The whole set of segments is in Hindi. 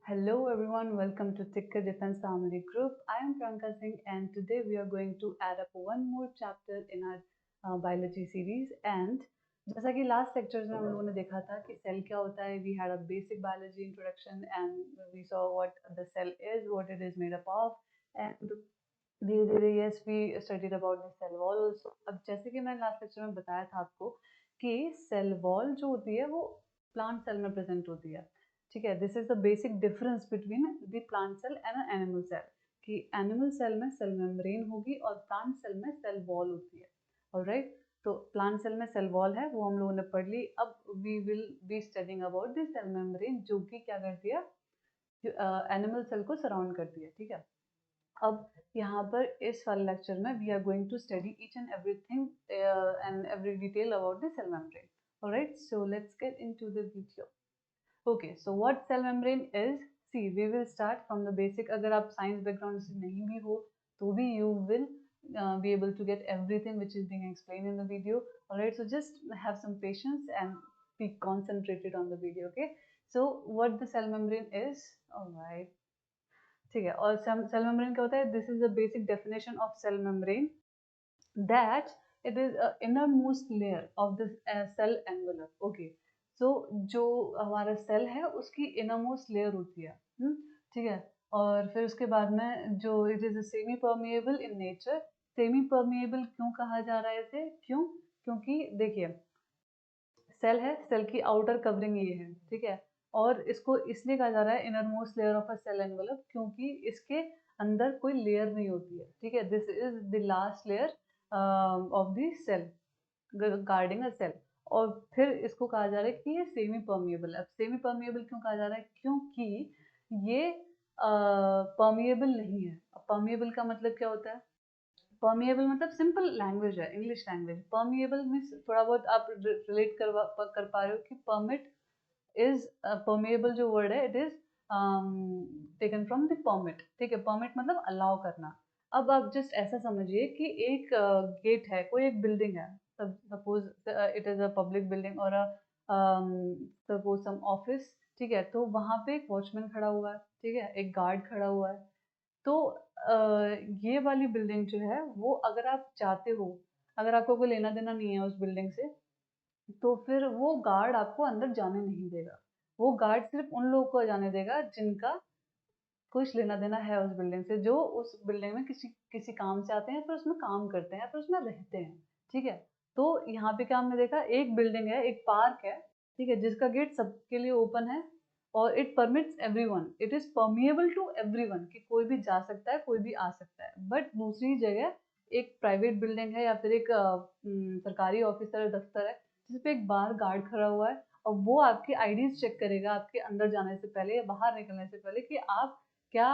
Hello everyone, welcome to Ticker Defense Family Group. I am Priyanka Singh and today we are going to add up one more chapter in our biology series. And जैसा कि last lectures में हम लोगों ने देखा था कि cell क्या होता है, we had a basic biology introduction and we saw what the cell is, what it is made up of, and धीरे धीरे yes we studied about the cell wall also. अब जैसे कि मैंने last lecture में बताया था आपको कि cell wall जो होती है वो plant cell में present होती है. ठीक है, this is the basic difference between the plant cell and animal cell कि एनिमल सेल में सेल मेम्ब्रेन होगी और प्लांट सेल में सेल वॉल होती है. ऑलराइट, तो प्लांट सेल में सेल वॉल है वो हम लोगों ने पढ़ ली. अब we will be studying about the cell membrane जो कि क्या करती है, एनिमल सेल को सराउंड करती है. ठीक है, अब यहाँ पर इस वाले लेक्चर में we are going to study each and everything and every detail about the cell membrane. Alright, so let's get into the video. Okay, so what cell membrane is? See, we will start from the basic. अगर आप science background से नहीं भी हो तो भी you will be able to get everything which is being explained in the video. Alright, so just have some patience and be concentrated on the video. Okay, so what the cell membrane is? Alright, ठीक है. और cell membrane क्या होता है? This is the basic definition of cell membrane, that it is a innermost layer of the cell envelope. Okay, so जो हमारा सेल है उसकी इनरमोस्ट लेयर होती है. ठीक है, और फिर उसके बाद में जो it is semi permeable in nature. Semi permeable क्यों कहा जा रहा है इसे? क्यों? क्योंकि देखिए सेल है, सेल की आउटर कवरिंग ये है. ठीक है, और इसको इसलिए कहा जा रहा है innermost layer of a cell envelope क्योंकि इसके अंदर कोई लेयर नहीं होती है. ठीक है, this is the last layer of the cell guarding a cell. और फिर इसको कहा जा रहा है कि ये सेमी परमिएबल है. अब सेमी परमिएबल क्यों कहा जा रहा है? क्योंकि ये परमिएबल नहीं है. परमिएबल का मतलब क्या होता है? परमिएबल मतलब सिंपल लैंग्वेज है, इंग्लिश लैंग्वेज. परमिएबल मीन्स थोड़ा बहुत आप रिलेट कर पा रहे हो कि परमिट इज परमिएबल जो वर्ड है it is taken from the permit. ठीक है, परमिट मतलब अलाउ करना. अब आप जस्ट ऐसा समझिए कि एक गेट है, कोई एक बिल्डिंग है, suppose it is a public building और सपोज सम ऑफिस. ठीक है, तो वहां पे एक वॉचमैन खड़ा हुआ है. ठीक है, एक गार्ड खड़ा हुआ है. तो ये वाली बिल्डिंग जो है वो अगर आप चाहते हो, अगर आपको कोई लेना देना नहीं है उस बिल्डिंग से, तो फिर वो गार्ड आपको अंदर जाने नहीं देगा. वो गार्ड सिर्फ उन लोगों को जाने देगा जिनका कुछ लेना देना है उस बिल्डिंग से, जो उस बिल्डिंग में किसी किसी काम से आते हैं, फिर उसमें काम करते हैं, फिर उसमें रहते हैं. ठीक है, तो यहाँ पे क्या हमने देखा, एक बिल्डिंग है, एक पार्क है. ठीक है, जिसका गेट सबके लिए ओपन है और it permits everyone, it is permeable to everyone कि कोई भी जा सकता है, कोई भी आ सकता है. बट दूसरी जगह एक प्राइवेट बिल्डिंग है या फिर एक सरकारी ऑफिस है, दफ्तर है, जिसपे एक बाहर गार्ड खड़ा हुआ है और वो आपकी आईडीज चेक करेगा आपके अंदर जाने से पहले या बाहर निकलने से पहले कि आप क्या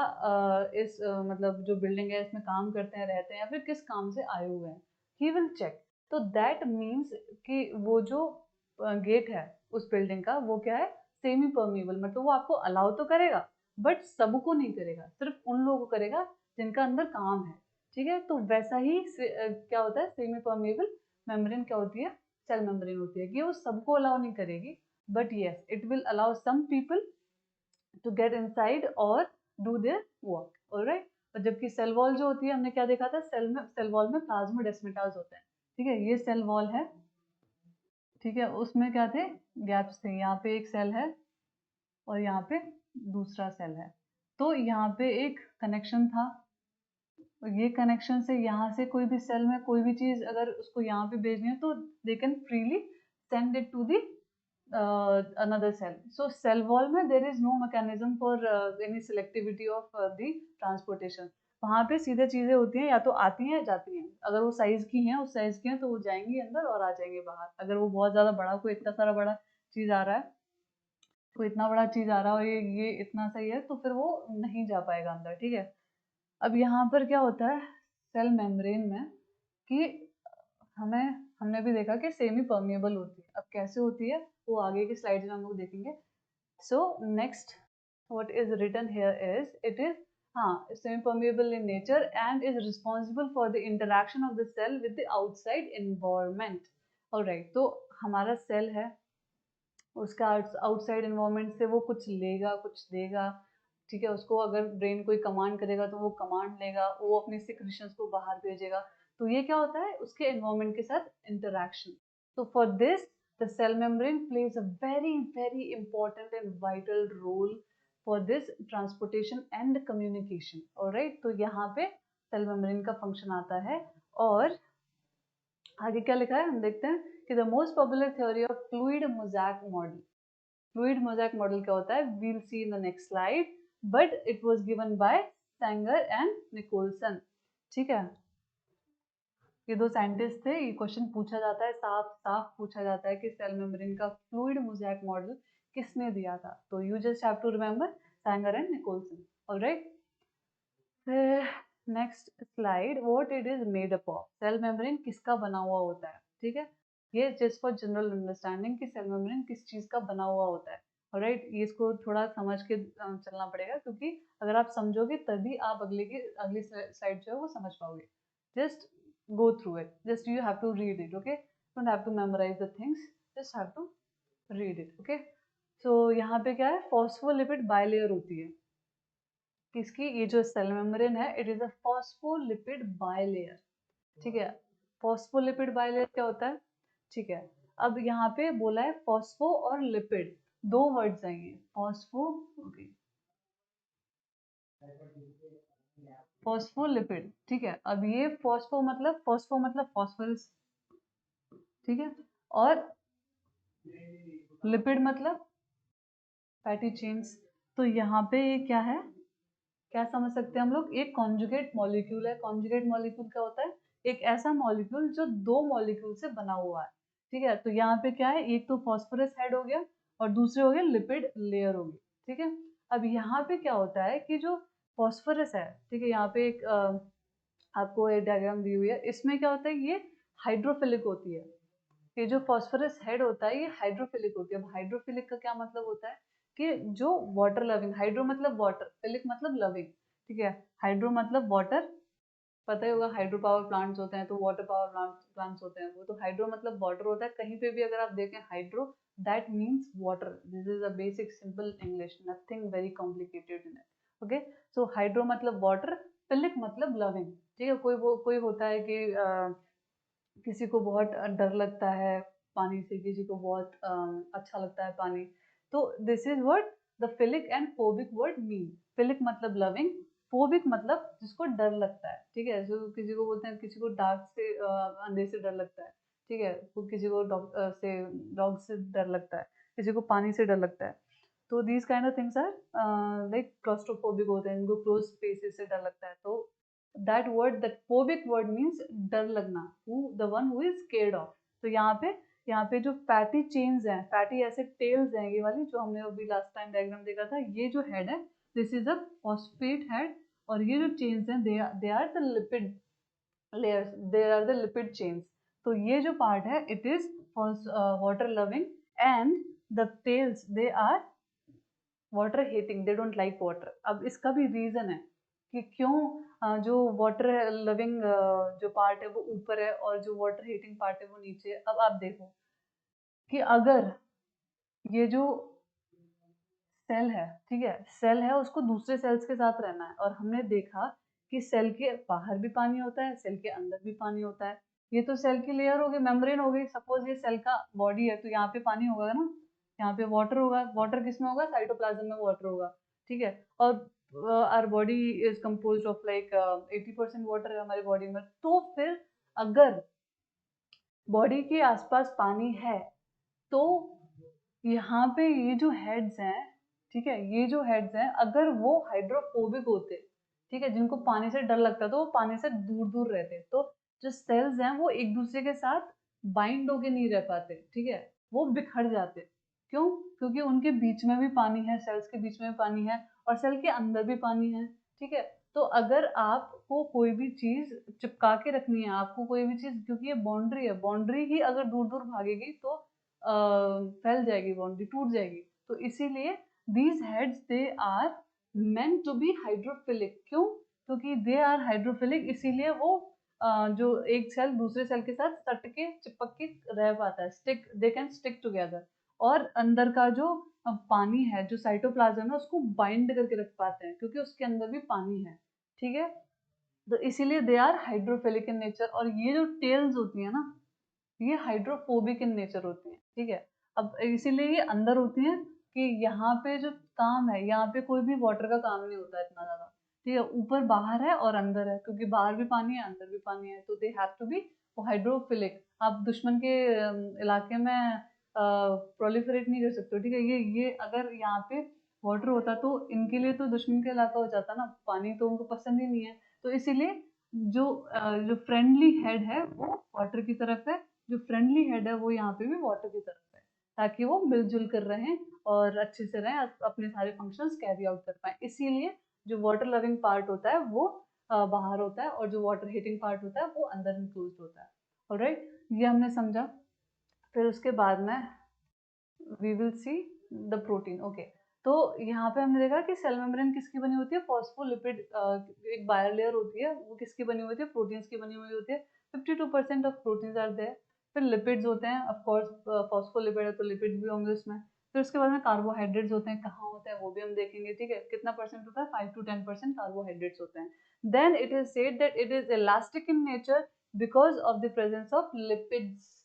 इस मतलब जो बिल्डिंग है इसमें काम करते हैं, रहते हैं, या फिर किस काम से आए हुए हैं. He will check. तो दैट मीन्स कि वो जो गेट है उस बिल्डिंग का वो क्या है, सेमी परमिएबल. मतलब वो आपको अलाउ तो करेगा बट सबको नहीं करेगा, सिर्फ उन लोगों को करेगा जिनका अंदर काम है. ठीक है, तो वैसा ही क्या होता है, सेमी परमिएबल मेम्ब्रेन क्या होती है, सेल मेम्ब्रेन होती है कि वो सबको अलाउ नहीं करेगी, but yes it will allow some people to get inside और डू देयर वर्क. ऑलराइट, और जबकि सेल वॉल जो होती है, हमने क्या देखा था, सेल वॉल में प्लाज्मोडेस्माटास होते हैं. ठीक है, ये सेल वॉल है. ठीक है, उसमें क्या थे, गैप्स थे. यहाँ पे एक सेल है और यहाँ पे दूसरा सेल है. तो यहाँ पे एक कनेक्शन था, ये कनेक्शन से यहाँ से कोई भी सेल में कोई भी चीज अगर उसको यहाँ पे भेजनी है तो they can freely send it to the another cell. So cell wall में there is no mechanism for any selectivity of the transportation. वहाँ पे सीधे चीजें होती हैं, या तो आती हैं या जाती हैं. अगर वो साइज की हैं, उस साइज की हैं, तो वो जाएंगी अंदर और आ जाएंगे बाहर. अगर वो बहुत ज्यादा बड़ा, कोई इतना सारा बड़ा चीज आ रहा है, कोई इतना बड़ा चीज आ रहा है और ये इतना सही है, तो फिर वो नहीं जा पाएगा अंदर. ठीक है, अब यहाँ पर क्या होता है सेल मेम्ब्रेन में कि हमने भी देखा कि सेमी परमिएबल होती है. अब कैसे होती है वो आगे की स्लाइड्स में हम लोग देखेंगे. So next what is written here is it is semi permeable in nature and is responsible for the interaction of the cell with the outside environment. Alright, तो हमारा सेल है, उसका आउटसाइड एनवायरनमेंट से वो कुछ लेगा, कुछ देगा, ठीक है, उसको अगर ब्रेन कोई कमांड करेगा तो वो कमांड लेगा, वो अपनी सिक्रीशंस को बाहर भेजेगा। तो ये क्या होता है, उसके एनवायरनमेंट के साथ इंटरेक्शन। तो for this the cell membrane plays a very very important and vital role for this transportation and communication. Alright, तो यहाँ पे सेल मेम्ब्रेन का फंक्शन आता है। और आगे क्या लिखा है हम देखते हैं कि the most popular theory of fluid mosaic model. Fluid mosaic model क्या होता है, we'll see in the next slide, but it was given by Sanger and Nicolson. ठीक है, ये दो साइंटिस्ट थे। ये क्वेश्चन पूछा जाता है, साफ साफ पूछा जाता है कि सेल मेम्ब्रेन का फ्लूइड मोज़ैक मॉडल किसने दिया था। तो you just have to remember Singer and Nicolson. Alright, फिर next slide, what it is made up of. Cell membrane किसका बना हुआ होता है, ठीक है, ये जस्ट फॉर जनरल अंडरस्टैंडिंग कि सेल मेम्ब्रेन किस चीज का बना हुआ होता है। ऑलराइट, ये इसको थोड़ा समझ के चलना पड़ेगा, क्योंकि अगर आप समझोगे तभी आप अगली स्लाइड जो है वो समझ पाओगे। Just go through it, just you have to read it, okay, don't have to memorise the things, just have to read it, okay. So यहाँ पे क्या है, फॉस्फोलिपिड बाइलेयर होती है किसकी, ये जो सेल मेम्ब्रेन है, it is a phospholipid bilayer. ठीक है, फॉस्फोलिपिड बाइलेयर क्या होता है, ठीक है। अब यहाँ पे बोला है फॉस्फो और लिपिड, दो वर्ड्स आएंगे, फॉस्फो, ओके, फॉस्फोलिपिड। ठीक है, अब ये फॉस्फो मतलब फॉस्फोरस, ठीक है, और लिपिड मतलब फैटी चेन्स। तो यहाँ पे ये क्या है, क्या समझ सकते हैं हम लोग, एक कॉन्जुगेट मॉलिक्यूल है। कॉन्जुगेट मॉलिक्यूल क्या होता है, एक ऐसा मॉलिक्यूल जो दो मॉलिक्यूल से बना हुआ है। ठीक है, तो यहाँ पे क्या है, एक तो फॉस्फोरस हेड हो गया और दूसरे हो गए लिपिड लेयर हो गई। ठीक है, अब यहाँ पे क्या होता है कि जो फॉस्फोरस है, ठीक है, यहाँ पे एक आपको एक डायग्राम दी हुई है, इसमें क्या होता है, ये हाइड्रोफिलिक होती है। ये जो फॉस्फोरस हेड होता है ये हाइड्रोफिलिक होती है। अब हाइड्रोफिलिक का क्या मतलब होता है कि जो वाटर लविंग, हाइड्रो मतलब वाटर, फिलिक मतलब लविंग। ठीक है, हाइड्रो मतलब वाटर, पता ही होगा हाइड्रो पावर प्लांट्स होते हैं तो वाटर पावर प्लांट्स होते हैं वो, तो हाइड्रो मतलब वाटर होता है। कहीं पे भी अगर आप देखें hydro, that means water. This is a basic simple English, nothing very complicated in it. Okay, so hydro मतलब वाटर, फिलिक मतलब लविंग। ठीक है, कोई होता है कि किसी को बहुत डर लगता है पानी से, किसी को बहुत अच्छा लगता है पानी। तो this is what the philic and phobic word mean. Philic मतलब लविंग, फोबिक मतलब जिसको डर लगता है। ठीक है, जो किसी को बोलते हैं, किसी को डार्क से अंधेरे से डर लगता है। ठीक है, तो किसी को डॉग से डर लगता है, किसी को पानी से डर लगता है। तो these kind of things are like claustrophobic होते हैं, इनको क्लोज स्पेसेस से डर लगता है। तो that word, that phobic word means डर लगना, who the one who is scared of। तो यहाँ पे जो फैटी चेन्स हैं, फैटी ऐसे टेल्स हैं, ये वाली जो हमने अभी लास्ट टाइम डायग्राम देखा था, ये जो हेड है this is a phosphate head, और ये जो चेन्स हैं they are the lipid layers, they are the lipid chains. तो ये जो पार्ट है it is water loving, and the tails they are water hating, they don't like water. अब इसका भी रीजन है कि क्यों जो वाटर लविंग जो पार्ट है वो ऊपर है और जो वाटर हीटिंग पार्ट है वो नीचे है। अब आप देखो कि अगर ये जो सेल है, ठीक है, सेल है, उसको दूसरे सेल्स के साथ रहना है, और हमने देखा कि सेल के बाहर भी पानी होता है, सेल के अंदर भी पानी होता है। ये तो सेल की लेयर हो गई, मेम्ब्रेन हो गई। सपोज ये सेल का बॉडी है तो यहाँ पे पानी होगा ना, यहाँ पे वाटर होगा। वाटर किस में होगा, साइटोप्लाज्म में वाटर होगा। ठीक है, और our body is composed of like 80% water है हमारी बॉडी में। तो फिर अगर बॉडी के आसपास पानी है तो यहाँ पे ये जो हेड्स हैं, ठीक है, ये जो हेड्स हैं अगर वो हाइड्रोफोबिक होते, ठीक है, जिनको पानी से डर लगता तो वो पानी से दूर दूर रहते, तो जो सेल्स हैं वो एक दूसरे के साथ बाइंड होके नहीं रह पाते। ठीक है, वो बिखर जाते। क्यों, क्योंकि उनके बीच में भी पानी है, सेल्स के बीच में पानी है और सेल के अंदर भी पानी है। ठीक है, तो अगर आपको कोई भी चीज चिपका के रखनी है, आपको कोई भी चीज, क्योंकि ये बाउंड्री है, बाउंड्री ही अगर दूर दूर भागेगी तो फैल जाएगी, बाउंड्री टूट जाएगी। तो इसीलिए these heads they are meant to be hydrophilic. क्यों, क्योंकि दे आर हाइड्रोफिलिक, इसीलिए वो जो एक सेल दूसरे सेल के साथ सट के चिपक के रह पाता है, stick, they can stick together. और अंदर का जो पानी है, जो साइटोप्लाज्म है, उसको बाइंड करके रख पाते हैं क्योंकि उसके अंदर भी पानी है। ठीक है, तो इसीलिए they are hydrophilic in nature. और ये जो टेल्स होती है ना, ये हाइड्रोफोबिक इन नेचर होती हैं। ठीक है, अब इसीलिए ये अंदर होती हैं कि यहाँ पे जो काम है, यहाँ पे कोई भी वाटर का काम नहीं होता इतना ज्यादा। ठीक है, ऊपर बाहर है और अंदर है, क्योंकि बाहर भी पानी है अंदर भी पानी है, तो they have to be hydrophilic. आप दुश्मन के इलाके में प्रोलिफरेट नहीं कर सकते हो। ठीक है, ये अगर यहाँ पे वाटर होता तो इनके लिए तो दुश्मन का इलाका हो जाता ना, पानी तो उनको पसंद ही नहीं है। तो इसीलिए जो फ्रेंडली हेड है वो वाटर की तरफ है, जो फ्रेंडली हेड है वो यहाँ पे भी वाटर की तरफ है, ताकि वो मिलजुल कर रहें और अच्छे से रहें, अपने सारे फंक्शंस कैरी आउट कर पाए। इसीलिए जो वाटर लविंग पार्ट होता है वो बाहर होता है, और जो वाटर हीटिंग पार्ट होता है वो अंदर इंक्लूड होता है। ऑलराइट, ये हमने समझा। फिर उसके बाद में we will see the protein. Okay, तो यहाँ पे हमने देखा कि सेल मेम्ब्रेन किसकी बनी होती है, फॉस्फोलिपिड, एक बायर लेयर होती है, वो किसकी बनी हुई होती है, प्रोटीन्स की बनी हुई होती है। 52% ऑफ प्रोटीन्स आर देयर। फिर लिपिड्स होते हैं, ऑफ कोर्स फॉस्फोलिपिड है तो लिपिड्स भी होंगे उसमें। फिर उसके बाद में कार्बोहाइड्रेट्स होते हैं, कहाँ होते हैं वो भी हम देखेंगे। ठीक है, कितना परसेंट होता है, 5 to 10% कार्बोहाइड्रेट्स होते हैं। Then it is said that it is elastic in nature because of the presence of lipids.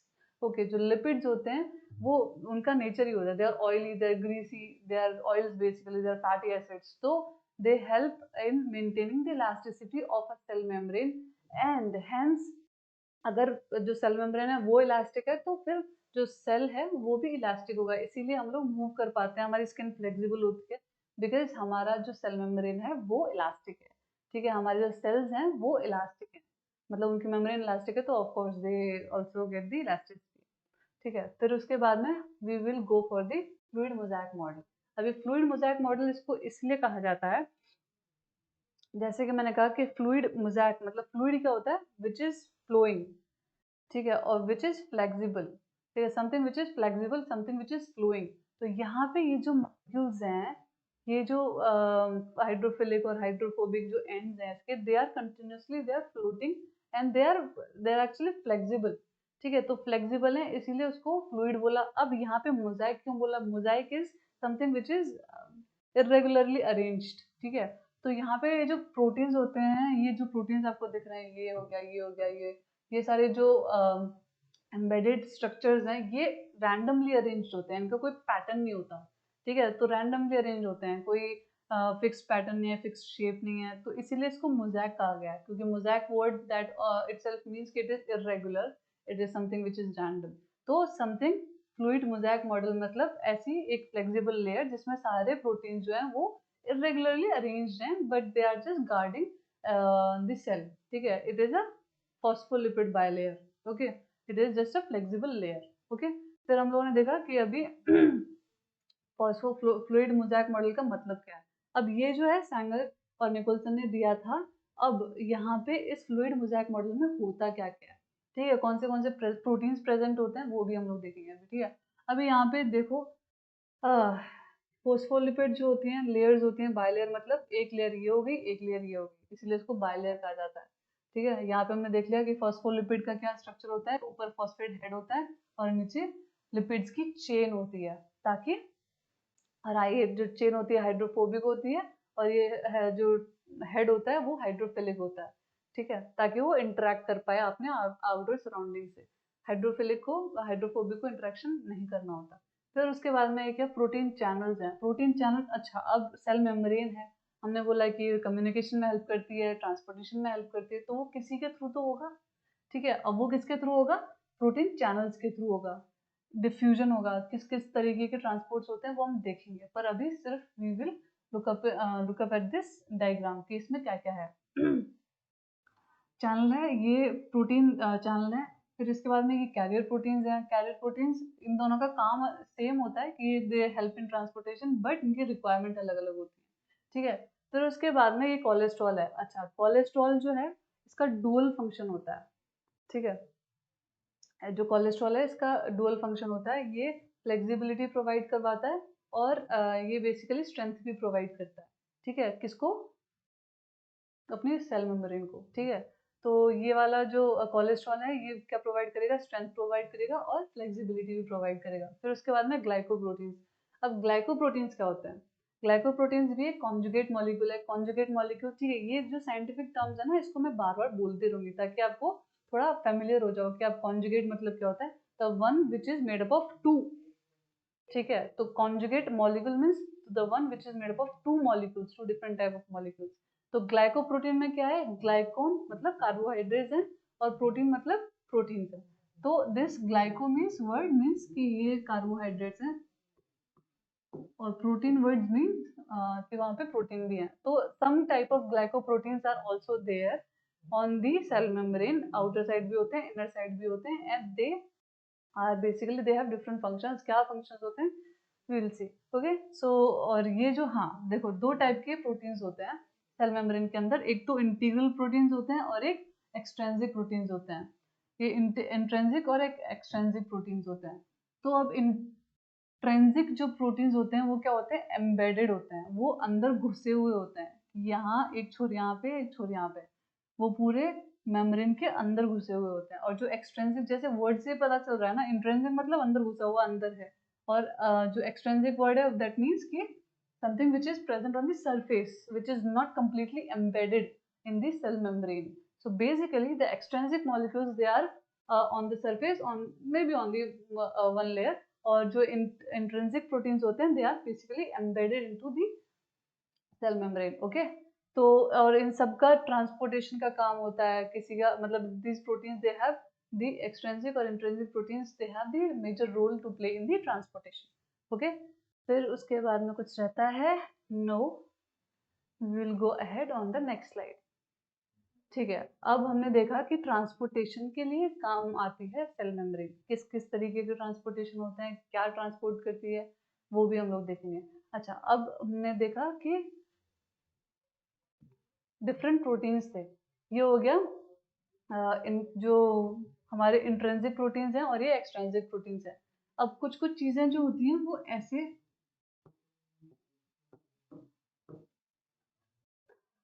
Okay, जो लिपिड्स होते हैं वो उनका नेचर ही होता है, they are oily, they are greasy, they are oils basically, they are fatty acids, तो they help in maintaining the elasticity of a cell membrane. And hence अगर जो सेल मेम्ब्रेन है वो इलास्टिक है तो फिर जो सेल है वो भी इलास्टिक होगा। इसीलिए हम लोग मूव कर पाते हैं, हमारी स्किन फ्लेक्सिबल होती है, बिकॉज हमारा जो सेल मेम्ब्रेन है वो इलास्टिक है। ठीक है, हमारे जो सेल्स हैं वो इलास्टिक है, मतलब उनकी मेम्ब्रेन इलास्टिक है, तो of course they also get the elasticity. ठीक है, फिर उसके बाद में we will go for the fluid mosaic model. अभी फ्लूइड मोज़ेक मॉडल इसको इसलिए कहा जाता है, जैसे कि मैंने कहा कि फ्लूइड मोज़ेक मतलब फ्लूइड क्या होता है, विच इज फ्लोइंग। ठीक है, और विच इज फ्लेक्सिबल। ठीक है, something which is flexible, something which is flowing. तो यहाँ पे ये जो मॉलिक्यूल्स हैं, ये जो हाइड्रोफिलिक और हाइड्रोफोबिक जो एंड्स हैं इसके, they are continuously they are floating and they are actually flexible. ठीक है, तो फ्लेक्सिबल है इसीलिए उसको फ्लूइड बोला। अब यहाँ पे मोज़ेक क्यों बोला, mosaic is something which is irregularly arranged. ठीक है, तो यहाँ पे जो प्रोटीन्स होते हैं, ये जो प्रोटीन्स आपको दिख रहे हैं, ये हो गया, ये हो गया, ये सारे जो एम्बेडेड स्ट्रक्चर्स हैं, ये रैंडमली अरेंज्ड होते हैं, इनका कोई पैटर्न नहीं होता। ठीक है, तो रैंडमली अरेंज होते हैं, कोई फिक्स पैटर्न नहीं है, फिक्स शेप नहीं है, तो इसीलिए इसको मोज़ेक कहा गया है, क्योंकि mosaic word that itself means कि it is irregular, it is something which is random. तो समथिंग फ्लूइड मोज़ेक मॉडल मतलब ऐसी एक फ्लेक्सिबल लेयर जिसमें सारे प्रोटीन जो हैं वो irregularly arranged हैं, but they are just guarding the cell. ठीक है, it is a phospholipid bilayer. Okay, it is just a flexible layer. Okay, फिर हम लोगों ने देखा कि अभी फॉस्फोफ्लूइड मोज़ेक मॉडल का मतलब क्या है। अब ये जो है सैंगर और निकोलसन ने दिया था। अब यहाँ पे इस फ्लूइड मोज़ेक मॉडल में होता क्या क्या है, ठीक है, कौन से प्रोटीन्स प्रेजेंट होते हैं वो भी हम लोग देखेंगे अभी। ठीक है, अभी यहाँ पे देखो, फोस्फोलिपिड जो होती हैं लेयर्स होती हैं, बायलेयर मतलब एक लेयर ये हो गई, एक लेयर ये हो गई, इसीलिए इसको बायलेयर कहा जाता है। ठीक है, यहाँ पे हमने देख लिया कि फॉस्फोलिपिड का क्या स्ट्रक्चर होता है, ऊपर फॉस्फेट हेड होता है और नीचे लिपिड्स की चेन होती है, ताकि और ये जो चेन होती है हाइड्रोफोबिक होती है, और ये है जो हेड होता है वो हाइड्रोफिलिक होता है। ठीक है, ताकि वो इंटरेक्ट कर पाए अपने आउटर सराउंडिंग से। हाइड्रोफिलिक को हाइड्रोफोबिक को इंटरेक्शन नहीं करना होता। फिर उसके बाद में क्या, प्रोटीन चैनल्स हैं। प्रोटीन चैनल, अच्छा अब सेल मेम्ब्रेन है, हमने बोला कि कम्युनिकेशन में हेल्प करती है, ट्रांसपोर्टेशन में हेल्प करती है, तो वो किसी के थ्रू तो होगा। ठीक है, अब वो किसके थ्रू होगा, प्रोटीन चैनल्स के थ्रू होगा। डिफ्यूजन होगा, किस किस तरीके के ट्रांसपोर्ट्स होते हैं वो हम देखेंगे, पर अभी सिर्फ we will look up at this diagram कि इसमें क्या क्या है। चैनल है, ये प्रोटीन चैनल है। फिर इसके बाद में ये कैरियर प्रोटीन्स हैं। कैरियर प्रोटीन्स, इन दोनों का काम सेम होता है कि दे हेल्प इन ट्रांसपोर्टेशन, बट इनकी रिक्वायरमेंट अलग अलग होती है। ठीक है, फिर उसके बाद में ये कोलेस्ट्रॉल है। अच्छा, कोलेस्ट्रॉल जो है इसका डुअल फंक्शन होता है। ठीक है, जो कोलेस्ट्रॉल है इसका डुअल फंक्शन होता है, ये फ्लेक्सिबिलिटी प्रोवाइड करवाता है और ये बेसिकली स्ट्रेंथ भी प्रोवाइड करता है। ठीक है, किसको, अपनी सेल मेम्ब्रेन को। ठीक है, तो ये वाला जो कोलेस्ट्रॉल है ये क्या प्रोवाइड करेगा, स्ट्रेंथ प्रोवाइड करेगा और फ्लेक्सिबिलिटी भी प्रोवाइड करेगा। फिर उसके बाद में ग्लाइकोप्रोटीन्स। अब ग्लाइकोप्रोटीन्स क्या होते हैं? ग्लाइकोप्रोटीन्स भी एक कॉन्जुगेट मॉलिक्यूल है। कॉन्जुगेट मॉलिक्यूल, ठीक है, ये जो साइंटिफिक टर्म्स है ना, इसको मैं बार बार बोलती रहूंगी ताकि आपको थोड़ा फेमिलियर हो जाओ कि आप कॉन्जुगेट मतलब क्या होता है। The one which is made up of two, ठीक है। तो conjugate molecule means the one which is made up of two molecules, two different type of molecules. तो ग्लाइकोप्रोटीन में क्या है, ग्लाइकोन मतलब कार्बोहाइड्रेट्स है और प्रोटीन मतलब प्रोटीन है। तो this glyco means word means कि ये कार्बोहाइड्रेट्स हैं और प्रोटीन वर्ड्स मीन्स कि वहाँ पे प्रोटीन भी है। तो some type of glycoproteins are also there on the cell membrane, outer side भी होते हैं, इनर साइड भी होते हैं, and they are basically they have different functions. क्या फंक्शंस होते हैं विल सी, ओके। सो और ये जो, हाँ देखो, दो टाइप के प्रोटीन्स होते हैं सेल मेम्ब्रेन के अंदर, एक तो इंटीग्रल प्रोटीन्स होते हैं और एक एक्सट्रिंसिक प्रोटीन्स होते हैं। ये इंट्रिंसिक और एक एक्सट्रिंसिक प्रोटीन्स होते हैं। तो अब इंट्रिंसिक जो प्रोटीन्स होते हैं वो क्या होते हैं, एम्बेडेड होते हैं, वो अंदर घुसे हुए होते हैं। यहाँ एक छोर यहाँ पे, एक छोर यहाँ पे, वो पूरे मेम्ब्रेन के अंदर घुसे हुए होते हैं। और जो एक्सट्रिंसिक, जैसे वर्ड से पता चल रहा है ना, इंट्रिंसिक मतलब अंदर घुसा हुआ, अंदर है, और जो एक्सट्रिंसिक वर्ड है दैट मीन्स कि something which is present on the surface, which is not completely embedded in the cell membrane. So basically the extrinsic molecules, they are on the surface, on maybe on the one layer, और जो intrinsic proteins होते हैं they are basically embedded into the cell membrane, okay। तो और इन सब का ट्रांसपोर्टेशन का काम होता है, किसी का मतलब these proteins they have the extrinsic और intrinsic proteins, they have the major role to play in the transportation, okay। फिर उसके बाद में कुछ रहता है, no, will go ahead on the next slide, ठीक है। अब हमने देखा कि ट्रांसपोर्टेशन के लिए काम आती है सेल मेम्ब्रेन, किस किस तरीके के ट्रांसपोर्टेशन होते हैं, क्या ट्रांसपोर्ट करती है, वो भी हम लोग देखेंगे। अच्छा, अब हमने देखा कि डिफरेंट प्रोटीन्स थे, ये हो गया जो हमारे इंट्रिंसिक प्रोटीन्स हैं और ये एक्सट्रिंसिक प्रोटीन्स हैं। अब कुछ कुछ चीजें जो होती हैं वो ऐसे,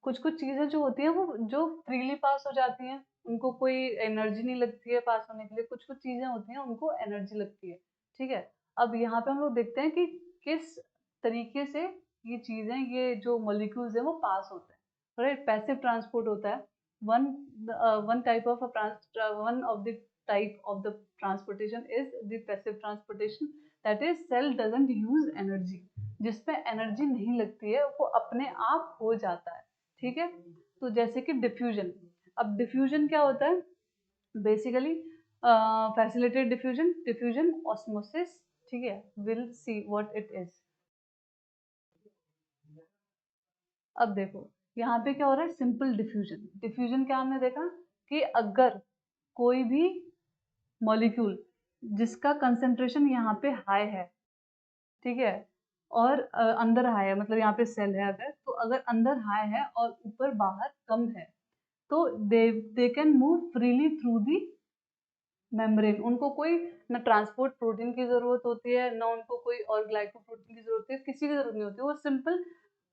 कुछ कुछ चीजें जो होती हैं वो जो फ्रीली पास हो जाती हैं, उनको कोई एनर्जी नहीं लगती है पास होने के लिए। कुछ कुछ चीजें होती हैं उनको एनर्जी लगती है, ठीक है। अब यहाँ पे हम लोग देखते हैं कि किस तरीके से ये चीजें, ये जो मॉलिक्यूल्स हैं वो पास होते हैं, राइट। पैसिव ट्रांसपोर्ट होता है। One one type of one of the type of the transportation is the passive transportation, that is cell doesn't use energy, जिसपे एनर्जी नहीं लगती है, वो अपने आप हो जाता है, ठीक है। तो जैसे कि डिफ्यूजन। अब डिफ्यूजन क्या होता है, basically facilitated diffusion, diffusion, osmosis, ठीक है। Will see what it is. अब देखो यहाँ पे क्या हो रहा है, सिंपल डिफ्यूजन। डिफ्यूजन क्या हमने देखा कि अगर कोई भी मॉलिक्यूल जिसका कंसेंट्रेशन यहाँ पे हाई है, ठीक है, और अंदर हाई है, मतलब यहाँ पे सेल है अगर, तो अगर अंदर हाई है और ऊपर बाहर कम है, तो they can move freely through the membrane. उनको कोई ना ट्रांसपोर्ट प्रोटीन की जरूरत होती है, ना उनको कोई और ग्लाइकोप्रोटीन की जरूरत है, किसी की जरूरत नहीं होती, वो सिंपल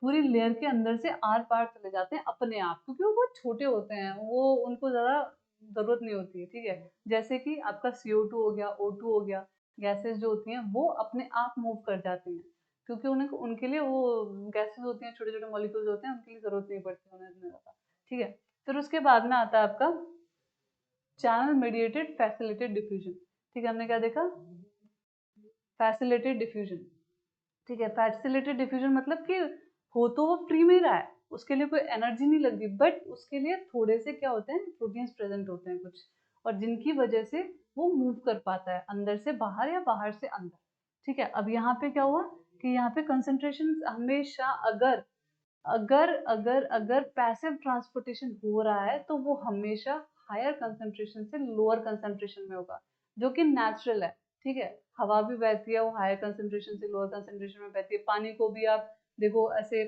पूरी लेयर के अंदर से आर पार चले जाते हैं अपने आप, क्योंकि वो बहुत छोटे होते हैं, वो उनको ज्यादा जरूरत नहीं होती है, ठीक है। जैसे कि आपका CO2 हो गया, O2 हो गया, गैसेस जो होती हैं वो अपने आप मूव कर जाती हैं, क्योंकि उन्हें, उनके लिए वो गैसेस होती हैं, छोटे छोटे मॉलिक्यूल्स होते हैं, उनके लिए जरूरत नहीं पड़ती उन्हें इतना ज्यादा, ठीक है। फिर उसके बाद में आता है आपका चैनल मीडिएटेड फैसिलिटेटेड डिफ्यूजन, ठीक है। हमने क्या देखा, फैसिलिटेटेड डिफ्यूजन, ठीक है। फैसिलिटेटेड डिफ्यूजन मतलब कि हो तो वो फ्री में ही रहा है, उसके लिए कोई एनर्जी नहीं लग रही, बट उसके लिए थोड़े से क्या होते हैं, प्रोटीन्स प्रेजेंट होते हैं कुछ, और जिनकी वजह से वो मूव कर पाता है अंदर से बाहर या बाहर से अंदर, ठीक है। अब यहाँ पे क्या हुआ कि यहाँ पे कंसेंट्रेशन हमेशा, अगर अगर अगर अगर पैसिव ट्रांसपोर्टेशन हो रहा है तो वो हमेशा हायर कंसंट्रेशन से लोअर कंसंट्रेशन में होगा, जो कि नेचुरल है, ठीक है। हवा भी बहती है, वो हायर कंसंट्रेशन से लोअर कंसंट्रेशन में बहती है। पानी को भी आप देखो ऐसे,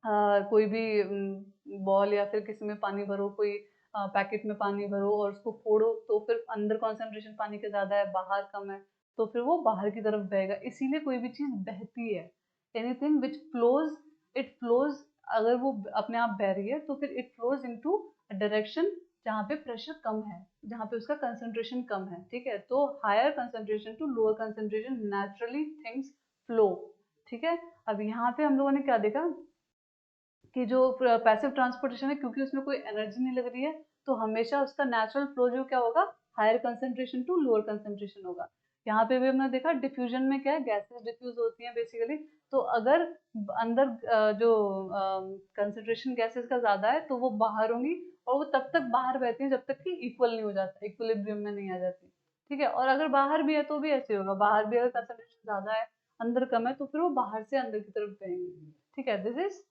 कोई भी बॉल या फिर किसी में पानी भरो, कोई पैकेट में पानी भरो और उसको फोड़ो, तो फिर अंदर कंसंट्रेशन पानी का ज्यादा है, बाहर कम है, तो फिर वो बाहर की तरफ बहेगा। इसीलिए कोई भी चीज बहती है, anything which flows, it flows, अगर वो अपने आप बह रही है तो फिर इट फ्लोज इनटू डायरेक्शन जहाँ पे प्रेशर कम है, जहाँ पे उसका कंसंट्रेशन कम है, ठीक है। तो higher concentration to lower concentration naturally things flow, ठीक है। अब यहाँ पे हम लोगों ने क्या देखा कि जो पैसिव ट्रांसपोर्टेशन है, क्योंकि उसमें कोई एनर्जी नहीं लग रही है, तो हमेशा उसका नेचुरल फ्लो जो क्या होगा, higher concentration to lower concentration होगा। यहाँ पे भी हमने देखा डिफ्यूजन में क्या है, गैसेस डिफ्यूज होती हैं बेसिकली। तो अगर अंदर जो कंसंट्रेशन गैसेस का ज्यादा है तो वो बाहर होंगी, और वो तब तक बाहर बहती हैं जब तक कि इक्वल नहीं हो जाता, इक्विलिब्रियम में नहीं आ जाती, ठीक है। और अगर बाहर भी है तो भी ऐसे होगा, बाहर भी अगर कंसंट्रेशन ज्यादा है अंदर कम है तो फिर वो बाहर से अंदर की तरफ बहेंगी, ठीक है। This is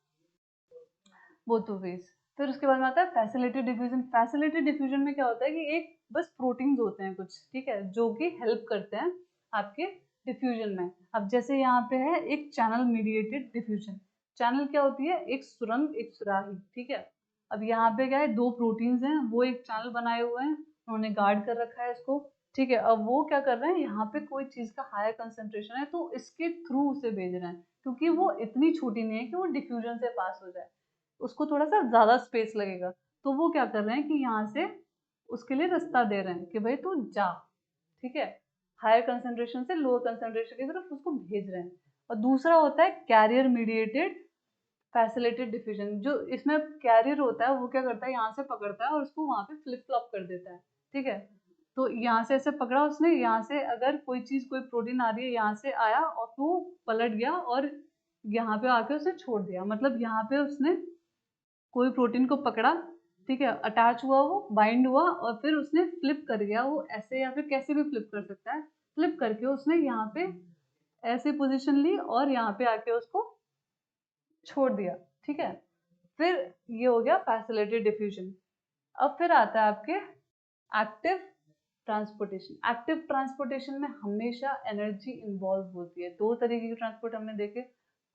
both ways. फिर उसके बाद में आता है फैसिलिटी डिफ्यूजन। फैसिलिटी डिफ्यूजन में क्या होता है कि एक बस प्रोटीन्स होते हैं कुछ, ठीक है, जो कि हेल्प करते हैं आपके डिफ्यूजन में। अब जैसे यहाँ पे है एक चैनल मीडिएटेड डिफ्यूजन। चैनल क्या होती है, एक सुरंग, एक सुराही, ठीक है। अब यहाँ पे क्या है, दो प्रोटीन्स हैं, वो एक चैनल बनाए हुए हैं, उन्होंने गार्ड कर रखा है इसको, ठीक है। अब वो क्या कर रहे हैं, यहाँ पे कोई चीज का हायर कंसेंट्रेशन है तो इसके थ्रू उसे भेज रहे हैं, क्योंकि वो इतनी छोटी नहीं है कि वो डिफ्यूजन से पास हो जाए, उसको थोड़ा सा ज्यादा स्पेस लगेगा। तो वो क्या कर रहे हैं कि यहाँ से उसके लिए रास्ता दे रहे हैं कि भाई तू जा, ठीक है। हायर कंसेंट्रेशन से लोअर कंसेंट्रेशन की तरफ उसको भेज रहे हैं। और दूसरा होता है कैरियर मीडिएटेड फैसिलिटेड डिफ्यूजन। जो इसमें कैरियर होता है वो क्या करता है, यहाँ से पकड़ता है और उसको वहां पे फ्लिप फ्लॉप कर देता है, ठीक है। तो यहाँ से ऐसे पकड़ा उसने, यहाँ से अगर कोई चीज, कोई प्रोटीन आ रही है, यहाँ से आया और फिर वो पलट गया और यहाँ पे आके उसे छोड़ दिया। मतलब यहाँ पे उसने कोई प्रोटीन को पकड़ा, ठीक है, अटैच हुआ, वो बाइंड हुआ और फिर उसने फ्लिप कर गया, वो ऐसे या फिर कैसे भी फ्लिप कर सकता है। फ्लिप करके उसने यहाँ पे ऐसे पोजीशन ली और यहाँ पे आके उसको छोड़ दिया, ठीक है। फिर ये हो गया फैसिलिटेड डिफ्यूजन। अब फिर आता है आपके एक्टिव ट्रांसपोर्टेशन। एक्टिव ट्रांसपोर्टेशन में हमेशा एनर्जी इन्वॉल्व होती है। दो तरीके के ट्रांसपोर्ट हमने देखे,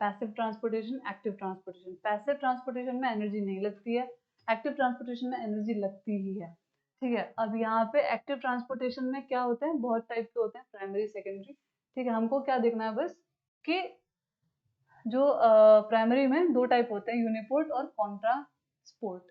passive transportation, active transportation. Passive transportation में एनर्जी नहीं लगती है, एक्टिव ट्रांसपोर्टेशन में एनर्जी लगती ही है, ठीक है। अब यहाँ पे एक्टिव ट्रांसपोर्टेशन में क्या होता है, बहुत टाइप के होते हैं, प्राइमरी, सेकेंडरी, ठीक है। हमको क्या देखना है बस कि जो प्राइमरी में दो टाइप होते हैं, यूनिपोर्ट और कॉन्ट्रास्पोर्ट,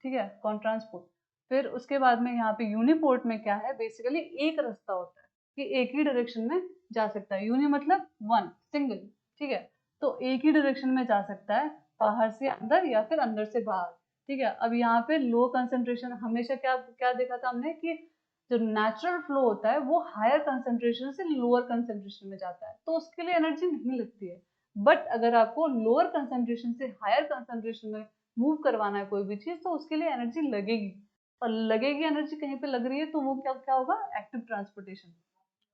ठीक है, कॉन्ट्रांसपोर्ट। फिर उसके बाद में यहाँ पे यूनिपोर्ट में क्या है, बेसिकली एक रास्ता होता है कि एक ही डायरेक्शन में जा सकता है। यूनि मतलब वन, सिंगल, ठीक है। तो एक ही डायरेक्शन में जा सकता है, बाहर से अंदर या फिर अंदर से बाहर, ठीक है। अब यहाँ पे लो कंसेंट्रेशन, हमेशा क्या क्या देखा था हमने कि जो नेचुरल फ्लो होता है वो हायर कंसेंट्रेशन से लोअर कंसेंट्रेशन में जाता है, तो उसके लिए एनर्जी नहीं लगती है। बट अगर आपको लोअर कंसेंट्रेशन से हायर कंसेंट्रेशन में मूव करवाना है कोई भी चीज, तो उसके लिए एनर्जी लगेगी, और लगेगी एनर्जी कहीं पे लग रही है तो वो क्या क्या होगा, एक्टिव ट्रांसपोर्टेशन।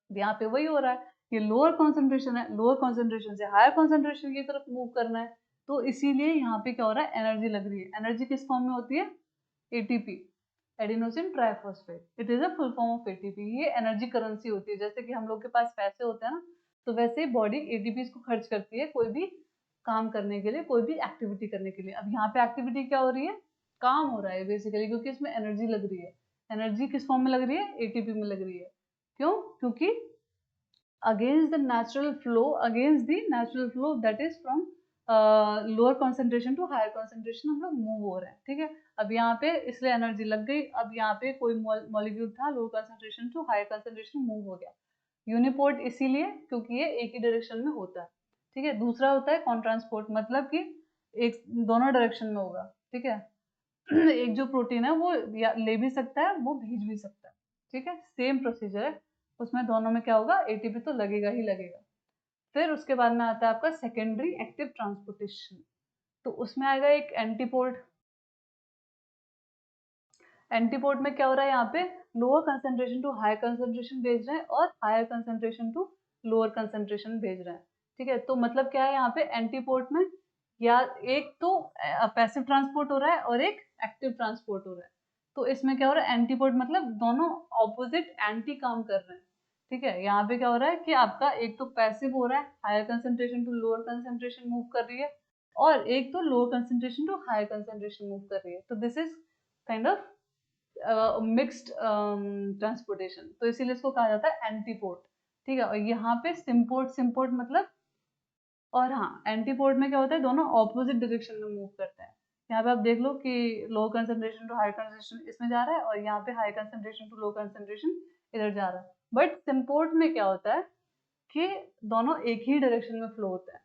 यहाँ पे वही हो रहा है, ये लोअर कॉन्सेंट्रेशन है, लोअर कॉन्सेंट्रेशन से हायर कॉन्सेंट्रेशन की तरफ मूव करना है, तो इसीलिए यहाँ पे क्या हो रहा है, एनर्जी लग रही है। एनर्जी किस फॉर्म में होती है, ATP, adenosine triphosphate. It is a full form of ATP. ये एनर्जी करेंसी होती है, जैसे कि हम लोग के पास पैसे होते हैं ना, तो वैसे ही बॉडी एटीपी को खर्च करती है कोई भी काम करने के लिए, कोई भी एक्टिविटी करने के लिए। अब यहाँ पे एक्टिविटी क्या हो रही है, काम हो रहा है बेसिकली, क्योंकि इसमें एनर्जी लग रही है। एनर्जी किस फॉर्म में लग रही है, एटीपी में लग रही है। क्यों, क्योंकि against the natural flow, against the natural flow that is from lower concentration to higher concentration हम लोग मूव हो रहे हैं, ठीक है। अब यहाँ पे इसलिए एनर्जी लग गई। अब यहाँ पे कोई मॉलिक्यूल था, lower concentration to higher concentration move हो गया। यूनिपोर्ट इसीलिए क्योंकि ये एक ही डायरेक्शन में होता है, ठीक है। दूसरा होता है कॉन्ट्रांसपोर्ट, मतलब कि एक दोनों डायरेक्शन में होगा, ठीक है। एक जो प्रोटीन है वो ले भी सकता है, वो भेज भी सकता है, ठीक है। सेम प्रोसीजर है, उसमें दोनों में क्या होगा, एटीपी तो लगेगा ही लगेगा। फिर उसके बाद में आता है आपका सेकेंडरी एक्टिव ट्रांसपोर्टेशन। तो उसमें आएगा एक एंटीपोर्ट। एंटीपोर्ट में क्या हो रहा है, यहाँ पे lower concentration to higher concentration भेज रहे हैं और higher concentration to lower concentration भेज रहे हैं, ठीक है। तो मतलब क्या है, यहाँ पे एंटीपोर्ट में या एक तो पैसिव ट्रांसपोर्ट हो रहा है और एक एक्टिव ट्रांसपोर्ट हो रहा है। तो इसमें क्या हो रहा है, एंटीपोर्ट मतलब दोनों ऑपोजिट एंटी काम कर रहे हैं, ठीक है। यहाँ पे क्या हो रहा है कि आपका एक तो पैसिव हो रहा है, higher concentration to lower concentration move कर रही है, और एक तो lower concentration to higher concentration move कर रही है। तो this is kind of mixed transportation, तो इसीलिए इसको कहा जाता है एंटीपोर्ट, ठीक है। और यहाँ पे सिम्पोर्ट, सिम्पोर्ट मतलब, और हाँ, एंटीपोर्ट में क्या होता है, दोनों ऑपोजिट डायरेक्शन में मूव करते हैं, यहाँ पे आप देख लो कि low concentration to high concentration इसमें जा रहा है, और यहाँ पे high concentration to low concentration इधर जा रहा है। बट सिम्पोर्ट में क्या होता है कि दोनों एक ही डायरेक्शन में फ्लो होता है,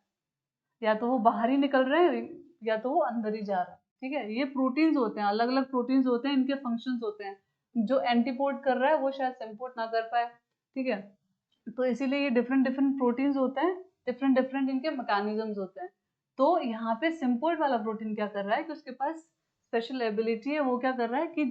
या तो वो बाहर ही निकल रहे हैं या तो वो अंदर ही जा रहा है। ठीक है, ये प्रोटीन्स होते हैं, अलग अलग प्रोटीन्स होते हैं, इनके फंक्शंस होते हैं। जो एंटीपोर्ट कर रहा है वो शायद सिम्पोर्ट ना कर पाए। ठीक है, तो इसीलिए ये डिफरेंट डिफरेंट प्रोटीन्स होते हैं, डिफरेंट डिफरेंट इनके मैकेनिज्म्स होते हैं। तो यहाँ पे सिम्पोर्ट वाला प्रोटीन क्या कर रहा है कि उसके पास स्पेशल एबिलिटी है। वो क्या कर रहा है कि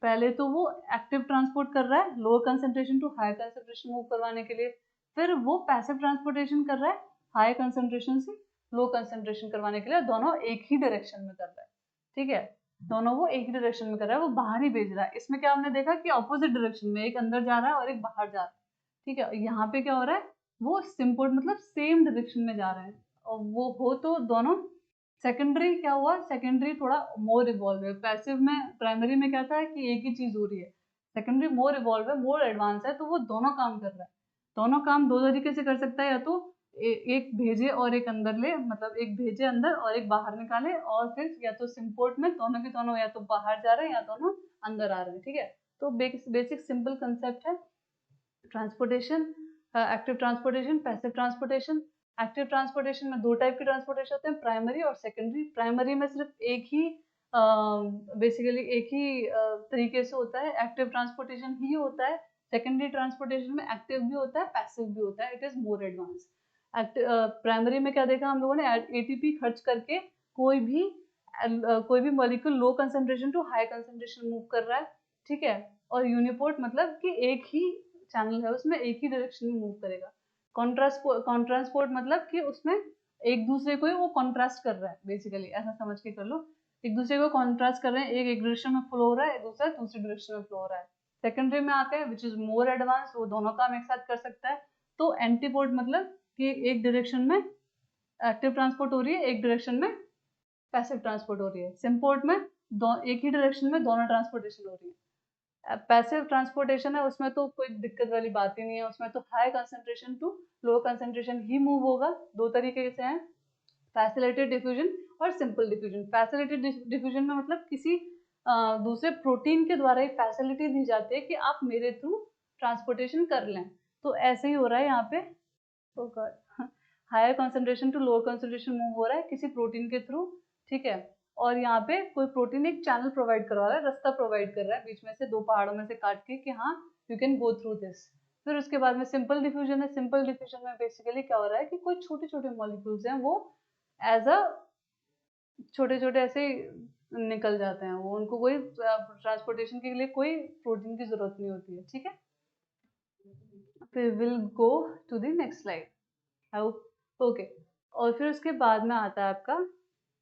पहले तो वो एक्टिव ट्रांसपोर्ट कर रहा है lower concentration to high concentration move करवाने के लिए, फिर वो पैसिव ट्रांसपोर्टेशन कर रहा है हाई कंसेंट्रेशन से लो कंसेंट्रेशन करवाने के लिए। दोनों एक ही डायरेक्शन में कर रहा है। ठीक है, दोनों वो एक ही डायरेक्शन में कर रहा है, वो बाहर ही भेज रहा है। इसमें क्या हमने देखा कि ऑपोजिट डायरेक्शन में, एक अंदर जा रहा है और एक बाहर जा रहा है। ठीक है, यहाँ पे क्या हो रहा है, वो सिम्पोर्ट मतलब सेम डायरेक्शन में जा रहे हैं, और वो हो तो दोनों। सेकेंडरी क्या हुआ, सेकेंडरी थोड़ा मोर इवॉल्व है। पैसिव में, प्राइमरी में क्या था कि एक ही चीज हो रही है, सेकेंडरी मोर इवॉल्व है, मोर एडवांस है, तो वो दोनों काम कर रहा है। दोनों काम दो तरीके से कर सकता है, या तो एक भेजे और एक अंदर ले, मतलब एक भेजे अंदर और एक बाहर निकाले, और फिर या तो सिम्पोर्ट में दोनों के दोनों या तो बाहर जा रहे हैं या दोनों अंदर आ रहे हैं। ठीक है, तो बेसिक सिंपल कंसेप्ट है transportation, active transportation, passive transportation. Active transportation में दो टाइप के ट्रांसपोर्टेशन होते हैं, प्राइमरी और सेकेंडरी। प्राइमरी में सिर्फ एक ही बेसिकली एक ही तरीके से होता है, एक्टिव ट्रांसपोर्टेशन ही होता है। सेकेंडरी ट्रांसपोर्टेशन में एक्टिव भी होता है, पैसिव भी होता है, it is more advance. Primary में क्या देखा हम लोगों ने, एटीपी खर्च करके कोई भी molecule low concentration to high concentration move कर रहा है। ठीक है, और यूनिपोर्ट मतलब कि एक ही चैनल है, उसमें एक ही डायरेक्शन में मूव करेगा। कॉन्ट्रांसपोर्ट मतलब कि उसमें एक दूसरे को ही वो कॉन्ट्रास्ट कर रहा है, बेसिकली ऐसा समझ के कर लो। एक दूसरे को कॉन्ट्रास्ट कर रहे हैं, एक डायरेक्शन में फ्लो हो रहा है, दूसरा दूसरी डायरेक्शन में फ्लो हो रहा है। सेकेंडरी में आते हैं विच इज मोर एडवांस, वो दोनों काम एक साथ कर सकता है। तो एंटीपोर्ट मतलब कि एक डायरेक्शन में एक्टिव ट्रांसपोर्ट हो रही है, एक डायरेक्शन में पैसिव ट्रांसपोर्ट हो रही है। सिम्पोर्ट में एक ही डायरेक्शन में दोनों ट्रांसपोर्टेशन हो रही है। पैसिव ट्रांसपोर्टेशन है, उसमें तो कोई दिक्कत वाली बात ही नहीं है, उसमें तो high concentration to low concentration ही मूव होगा। दो तरीके से हैं, फैसिलिटेड डिफ्यूजन और सिंपल डिफ्यूजन। फैसिलिटेड डिफ्यूजन में मतलब किसी दूसरे प्रोटीन के द्वारा ही फैसिलिटी दी जाती है कि आप मेरे थ्रू ट्रांसपोर्टेशन कर लें। तो ऐसे ही हो रहा है यहाँ पे, तो higher concentration to lower concentration move हो रहा है किसी प्रोटीन के थ्रू। ठीक है, और यहाँ पे कोई प्रोटीन एक चैनल प्रोवाइड करवा रहा है, रास्ता प्रोवाइड कर रहा है बीच में से, दो पहाड़ों में से काट के, कि हाँ you can go through this. फिर उसके बाद में सिंपल डिफ्यूजन है। सिंपल डिफ्यूजन में बेसिकली क्या हो रहा है कि कोई छोटे छोटे मॉलिक्यूल्स हैं, वो एज अ छोटे छोटे ऐसे निकल जाते हैं, वो उनको कोई ट्रांसपोर्टेशन के लिए कोई प्रोटीन की जरूरत नहीं होती है। ठीक है, फिर will go to the next slide. Okay, और फिर उसके बाद में आता है आपका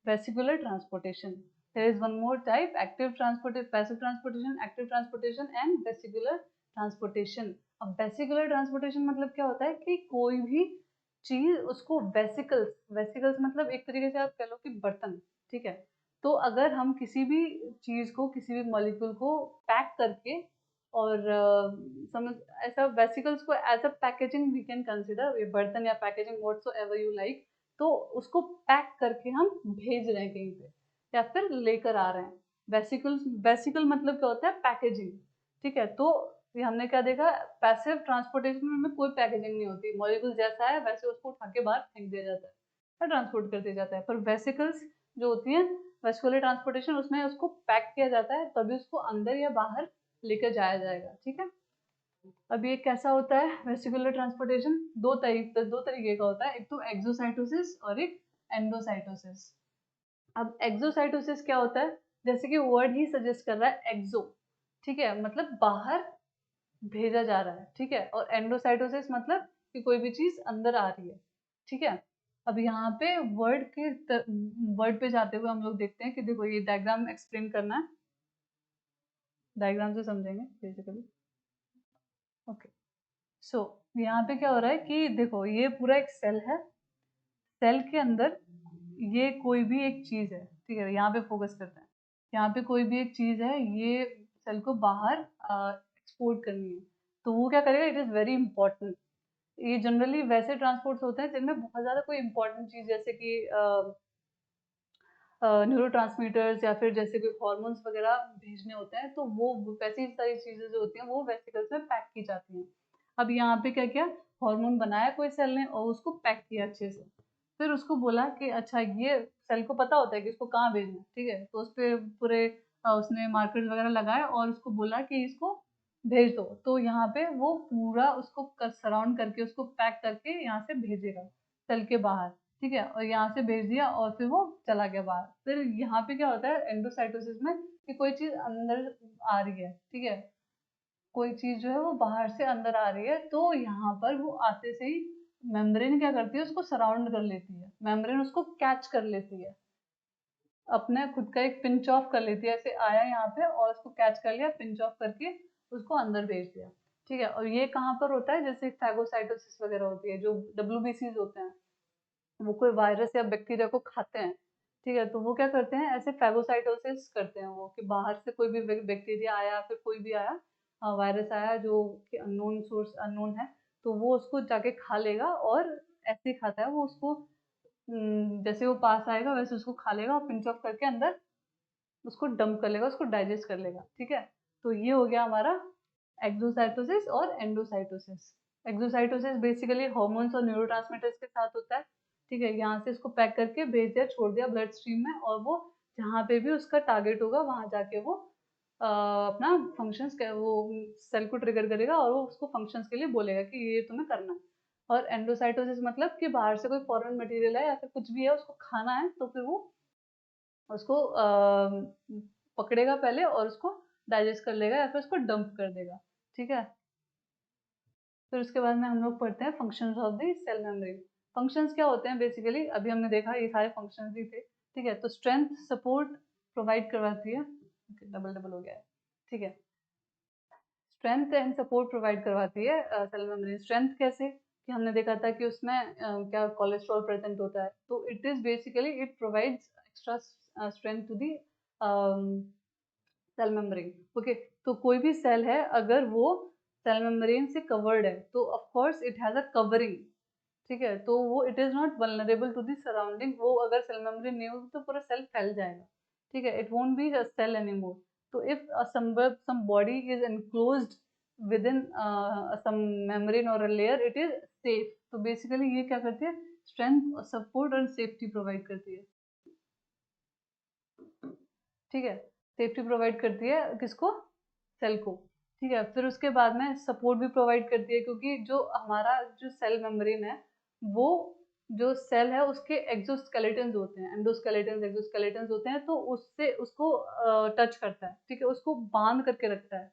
vesicular transportation. There is one more type, active transportation, passive transportation, active transportation and vesicular transportation. अब वेसिकुलर ट्रांसपोर्टेशन मतलब क्या होता है कि कोई भी चीज उसको वेसिकल्स, वेसिकल्स मतलब एक तरीके से आप कह लो कि बर्तन। ठीक है, तो अगर हम किसी भी चीज को, किसी भी मॉलिक्यूल को पैक करके, और समझ ऐसा वेसिकल्स को as a packaging we can consider, ये बर्तन या पैकेजिंग व्हाटसोएवर यू लाइक, तो उसको पैक करके हम भेज रहे हैं कहीं पे या फिर लेकर आ रहे हैं। वेसिकल, वेसिकल मतलब क्या होता है, पैकेजिंग। ठीक है, तो ये हमने क्या देखा, पैसिव ट्रांसपोर्टेशन में कोई पैकेजिंग नहीं होती, मॉलिक्यूल जैसा है वैसे उसको उठा के बाहर फेंक दिया जाता है या ट्रांसपोर्ट कर दिया जाता है। पर वेसिकल्स जो होती हैं, वेस्कुलर ट्रांसपोर्टेशन, उसमें उसको पैक किया जाता है, तभी उसको अंदर या बाहर लेकर जाया जाएगा। ठीक है, अब ये कैसा होता है वेस्टिबुलर ट्रांसपोर्टेशन, दो तरीके का होता है, एक तो एक्सोसाइटोसिस और एक एंडोसाइटोसिस। अब एक्सोसाइटोसिस क्या होता है, जैसे कि वर्ड ही सजेस्ट कर रहा है, एक्सो। ठीक है, मतलब बाहर भेजा जा रहा है। ठीक है, और एंडोसाइटोसिस मतलब कि कोई भी चीज अंदर आ रही है। ठीक है, अब यहाँ पे वर्ड पे जाते हुए हम लोग देखते हैं कि देखो ये डायग्राम एक्सप्लेन करना है, डायग्राम से समझेंगे बेसिकली। ओके, सो यहाँ पे क्या हो रहा है कि देखो ये पूरा एक सेल है, सेल के अंदर ये कोई भी एक चीज है। ठीक है, यहाँ पे फोकस करते हैं, यहाँ पे कोई भी एक चीज है, ये सेल को बाहर एक्सपोर्ट करनी है, तो वो क्या करेगा, इट इज वेरी इंपॉर्टेंट। ये जनरली वैसे ट्रांसपोर्ट होते हैं जिनमें बहुत ज्यादा कोई इंपॉर्टेंट चीज, जैसे कि न्यूरोट्रांसमीटर्स या फिर जैसे कोई हॉर्मोन्स वगैरह भेजने होते हैं, तो वो वैसी सारी चीज़ें जो होती हैं वो वेसिकल्स में पैक की जाती हैं। अब यहाँ पे क्या किया, हार्मोन बनाया कोई सेल ने और उसको पैक किया अच्छे से। फिर उसको बोला कि अच्छा ये सेल को पता होता है कि इसको कहाँ भेजना है, ठीक है? तो उसपे पूरे उसने मार्कर्स वगैरह लगाए और उसको बोला कि इसको भेज दो। तो यहाँ पे वो पूरा उसको सराउंड करके उसको पैक करके यहाँ से भेजेगा सेल के बाहर, ठीक है? और यहाँ से भेज दिया और फिर वो चला गया बाहर। फिर यहाँ पे क्या होता है एंडोसाइटोसिस में कि कोई चीज़ अंदर आ रही है, ठीक है? कोई चीज़ जो है वो बाहर से अंदर आ रही है, तो यहाँ पर वो आते से ही मेम्ब्रेन क्या करती है, उसको सराउंड कर लेती है। मेम्ब्रेन उसको कैच कर लेती है, अपने खुद का एक पिंच ऑफ कर लेती है। ऐसे आया यहाँ पे और उसको कैच कर लिया, पिंच ऑफ करके उसको अंदर भेज दिया, ठीक है? और ये कहाँ पर होता है, जैसे फैगोसाइटोसिस वगैरह होती है, जो डब्ल्यूबीसीज होते हैं, वो कोई वायरस या बैक्टीरिया को खाते हैं, ठीक है? तो वो क्या करते हैं, ऐसे फैगोसाइटोसिस करते हैं वो, कि बाहर से कोई भी बैक्टीरिया आया, फिर कोई भी आया, वायरस आया जो कि अननोन सोर्स अननोन है, तो वो उसको जाके खा लेगा और ऐसे ही खाता है वो उसको। जैसे वो पास आएगा वैसे उसको खा लेगा और पिंच ऑफ करके अंदर उसको डंप कर लेगा, उसको डाइजेस्ट कर लेगा, ठीक है? तो ये हो गया हमारा एक्सोसाइटोसिस और एंडोसाइटोसिस। एक्सोसाइटोसिस बेसिकली हार्मोन्स और न्यूरोट्रांसमीटर्स के साथ होता है, ठीक है? यहाँ से इसको पैक करके भेज दिया, छोड़ दिया ब्लड स्ट्रीम में, और वो जहाँ पे भी उसका टारगेट होगा वहां जाके वो अपना फंक्शंस वो सेल को ट्रिगर करेगा और वो उसको फंक्शंस के लिए बोलेगा कि ये तुम्हें करना है। और एंडोसाइटोसिस मतलब कि बाहर से कोई फॉरेन मटेरियल है या फिर कुछ भी है उसको खाना है, तो फिर वो उसको पकड़ेगा पहले और उसको डाइजेस्ट कर लेगा या फिर उसको डंप कर देगा, ठीक है? फिर उसके बाद में हम लोग पढ़ते हैं functions of the cell membrane. Functions क्या होते हैं बेसिकली, अभी हमने देखा ये सारे फंक्शंस भी थे, ठीक है? तो स्ट्रेंथ सपोर्ट प्रोवाइड करवाती है, डबल डबल हो गया है, ठीक है? स्ट्रेंथ एंड सपोर्ट प्रोवाइड करवाती है सेल मेम्ब्रेन। स्ट्रेंथ कैसे, कि हमने देखा था कि उसमें क्या कोलेस्ट्रॉल प्रेजेंट होता है, तो it is basically it provides extra strength to the cell membrane, okay? तो कोई भी सेल है अगर वो सेल मेम्ब्रेन से कवर्ड है तो of course it has a covering, ठीक है? तो वो it is not vulnerable to the surrounding. वो अगर सेल मेम्ब्रेन नहीं होगी तो पूरा सेल फैल जाएगा, ठीक है? It won't be a cell anymore. तो if some body is enclosed within some membrane or a layer, it is safe। तो बेसिकली ये क्या करती है, स्ट्रेंथ, सपोर्ट और सेफ्टी प्रोवाइड करती है, ठीक है? सेफ्टी प्रोवाइड करती है किसको, सेल को, ठीक है? फिर उसके बाद में सपोर्ट भी प्रोवाइड करती है, क्योंकि जो हमारा जो सेल मेम्ब्रेन है वो जो सेल है उसके एक्सोस्केलेटन्स होते हैं, एंडोस्केलेटन्स एक्सोस्केलेटन्स होते हैं, तो उससे उसको टच करता है, ठीक है? उसको बांध करके रखता है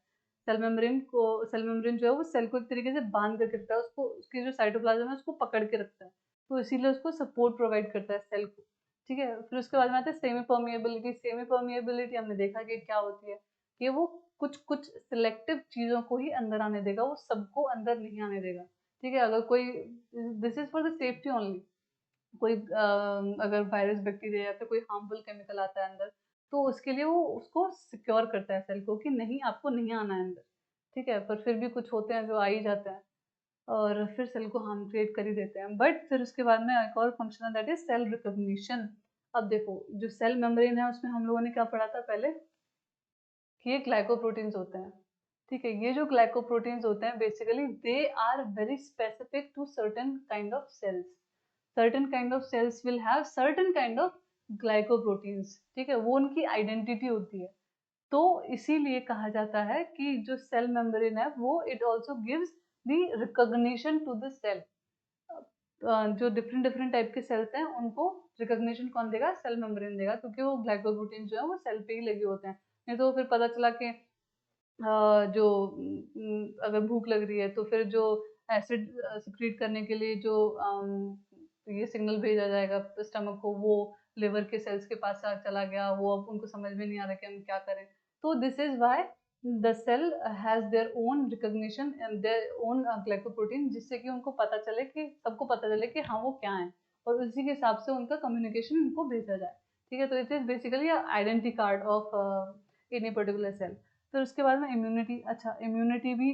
सेल मेम्ब्रेन को। सेल मेम्ब्रेन जो है वो सेल को एक तरीके से बांध करके रखता है, उसको उसकी जो साइटोप्लाज्म है उसको पकड़ के रखता है, तो इसीलिए उसको सपोर्ट प्रोवाइड करता है सेल को, ठीक है? फिर उसके बाद में आता है सेमी परमिएबिलिटी। सेमी परमिएबिलिटी हमने देखा कि क्या होती है, कि वो कुछ कुछ सिलेक्टिव चीजों को ही अंदर आने देगा, वो सबको अंदर नहीं आने देगा, ठीक है? अगर कोई, this is for the safety only, कोई अगर वायरस बैक्टीरिया या फिर कोई हार्मफुल केमिकल आता है अंदर, तो उसके लिए वो उसको सिक्योर करता है सेल को कि नहीं आपको नहीं आना है अंदर, ठीक है? पर फिर भी कुछ होते हैं जो आ ही जाते हैं और फिर सेल को हार्म क्रिएट कर ही देते हैं। बट फिर उसके बाद में एक और फंक्शन है, दैट इज सेल रिकॉग्निशन। अब देखो जो सेल मेम्ब्रेन है उसमें हम लोगों ने क्या पढ़ा था पहले, कि ये ग्लाइकोप्रोटीन्स होते हैं, ठीक है? ये जो ग्लाइकोप्रोटीन्स होते हैं basically they are very specific to certain kind of cells. Certain kind of cells will have certain kind of glycoproteins, ठीक है? वो उनकी आइडेंटिटी होती है। तो इसीलिए कहा जाता है कि जो सेल मेम्ब्रेन है वो it also gives the recognition to the cell. जो डिफरेंट डिफरेंट टाइप के सेल्स हैं उनको रिकॉग्निशन कौन देगा, सेल मेम्ब्रेन देगा, क्योंकि वो ग्लाइकोप्रोटीन जो है वो सेल पे ही लगे होते हैं। नहीं तो फिर पता चला कि जो अगर भूख लग रही है तो फिर जो एसिड सिक्रीट करने के लिए जो ये सिग्नल भेजा जाएगा स्टमक को, वो लिवर के सेल्स के पास चला गया, वो अब उनको समझ में नहीं आ रहा कि हम क्या करें। तो this is why the cell has their own recognition and their own glycoprotein, जिससे कि उनको पता चले कि सबको पता चले कि हाँ वो क्या है, और उसी के हिसाब से उनका कम्युनिकेशन उनको भेजा जाए, ठीक है? तो it is basically identity card of any particular cell. फिर उसके बाद में इम्यूनिटी। अच्छा, इम्यूनिटी भी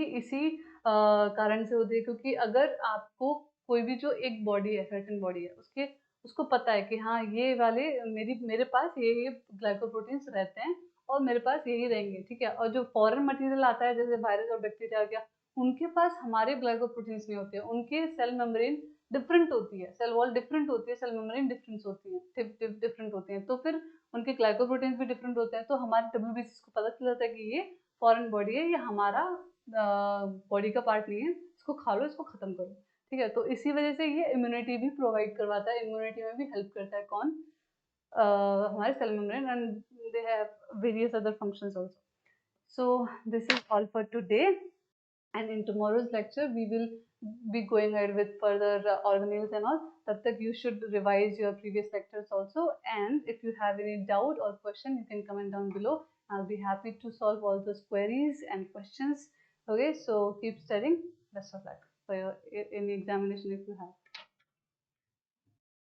इसी कारण से होती है, क्योंकि अगर आपको कोई भी जो एक बॉडी है, सर्टेन बॉडी है, उसको पता है कि हाँ ये वाले मेरे पास ये ग्लाइकोप्रोटीन्स रहते हैं और मेरे पास यही रहेंगे, ठीक है। और जो फॉरेन मटेरियल आता है जैसे वायरस और बैक्टीरिया आ गया, उनके पास हमारे ग्लाइकोप्रोटीन्स नहीं होते हैं, उनके सेल मेम्ब्रेन डिफरेंट होती है, सेल वॉल डिफरेंट होती है, सेल मेम्ब्रेन डिफरेंट होती है, डिफरेंट होती है, तो फिर उनके ग्लाइकोप्रोटीन्स भी डिफरेंट होते हैं। तो हमारे WBC को पता चल जाता है कि ये फॉरेन बॉडी है, ये हमारा बॉडी का पार्ट नहीं है, इसको खा लो, इसको खत्म करो, ठीक है। तो इसी वजह से ये इम्यूनिटी भी प्रोवाइड करवाता है, इम्यूनिटी में भी हेल्प करता है कौन, हमारे cell membrane, and they have various other functions also. So this is all for today, and in tomorrow's lecture we will be going ahead with further organelles and all. Tab tak you should revise your previous lectures also, and if you have any doubt or question you can comment down below. I'll be happy to solve all those queries and questions. Okay, so keep studying. Best of luck for your any examination if you have.